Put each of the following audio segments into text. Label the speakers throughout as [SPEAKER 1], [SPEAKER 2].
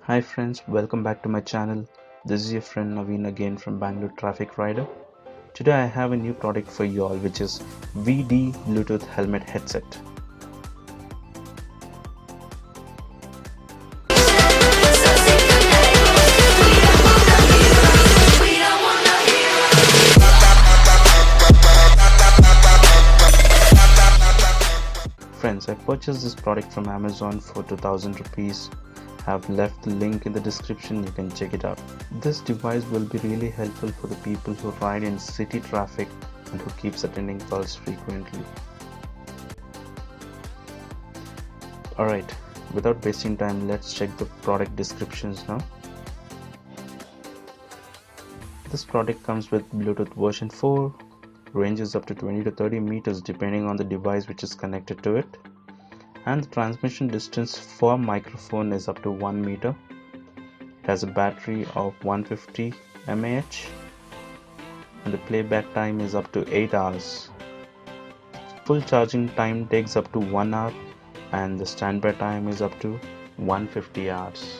[SPEAKER 1] Hi friends, welcome back to my channel. This is your friend Naveen again from Bangalore Traffic Rider. Today I have a new product for you all, which is VeeDee Bluetooth Helmet Headset. Friends, I purchased this product from Amazon for 2000 rupees. Have left the link in the description, you can check it out. This device will be really helpful for the people who ride in city traffic and who keeps attending calls frequently. Alright, without wasting time, let's check the product descriptions now. This product comes with Bluetooth version 4, ranges up to 20 to 30 meters depending on the device which is connected to it. And the transmission distance for microphone is up to 1 meter. It has a battery of 150 mAh and the playback time is up to 8 hours. Full charging time takes up to 1 hour and the standby time is up to 150 hours.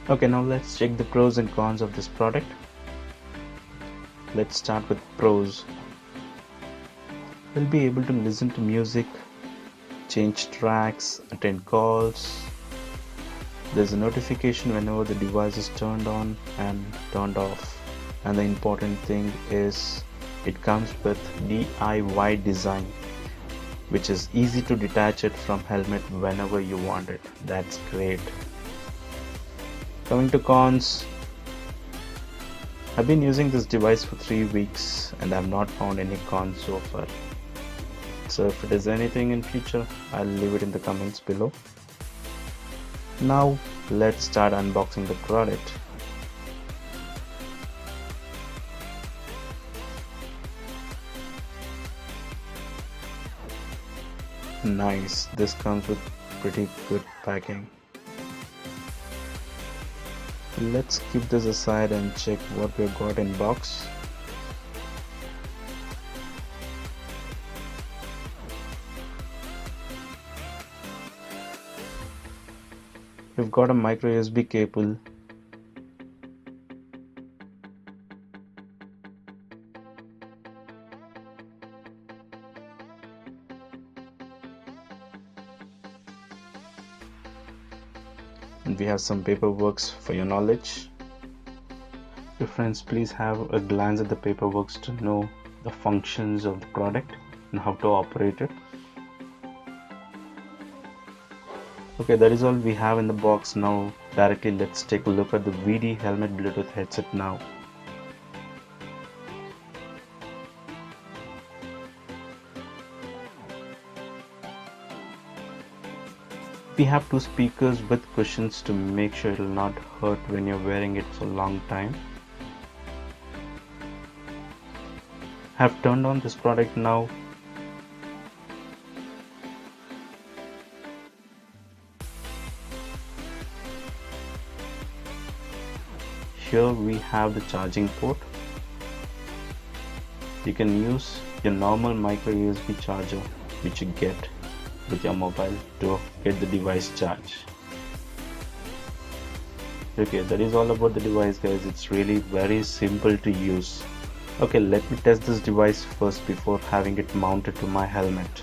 [SPEAKER 1] Okay, now let's check the pros and cons of this product. Let's start with pros. We'll be able to listen to music, change tracks, attend calls. There's a notification whenever the device is turned on and turned off. And the important thing is it comes with DIY design, which is easy to detach it from helmet whenever you want it. That's great. Coming to cons, I've been using this device for 3 weeks and I've not found any cons so far. So if it is anything in future, I'll leave it in the comments below. Now let's start unboxing the product. Nice, this comes with pretty good packing. Let's keep this aside and check what we've got in box. We've got a micro USB cable, and we have some paperwork for your knowledge. So friends, please have a glance at the paperwork to know the functions of the product and how to operate it. Okay, that is all we have in the box. Now directly let's take a look at the VeeDee Helmet Bluetooth headset now. We have two speakers with cushions to make sure it will not hurt when you're wearing it for a long time. I have turned on this product now. Here we have the charging port. You can use your normal micro USB charger which you get with your mobile to get the device charged. Okay, that is all about the device guys. It's really very simple to use. Okay, let me test this device first before having it mounted to my helmet.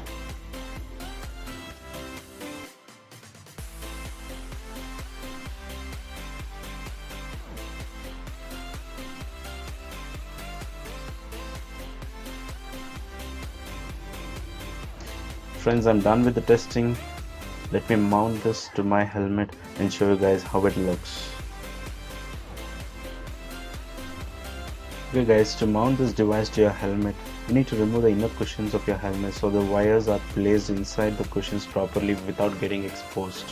[SPEAKER 1] Friends, I'm done with the testing. Let me mount this to my helmet and show you guys how it looks. Okay guys, to mount this device to your helmet, you need to remove the inner cushions of your helmet so the wires are placed inside the cushions properly without getting exposed.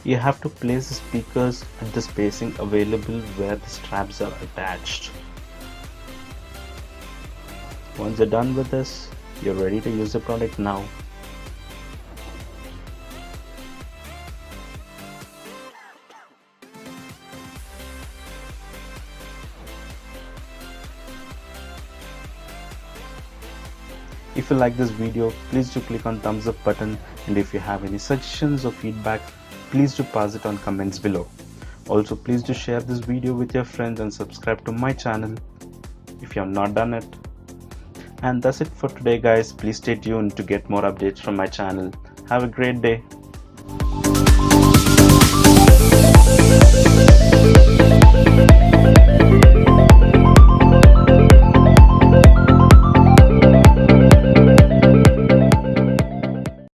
[SPEAKER 1] You have to place the speakers at the spacing available where the straps are attached. Once you're done with this, you're ready to use the product now. If you like this video, please do click on thumbs up button, and if you have any suggestions or feedback, please do pass it on comments below. Also, please do share this video with your friends and subscribe to my channel if you have not done it. And that's it for today guys. Please stay tuned to get more updates from my channel. Have a great day.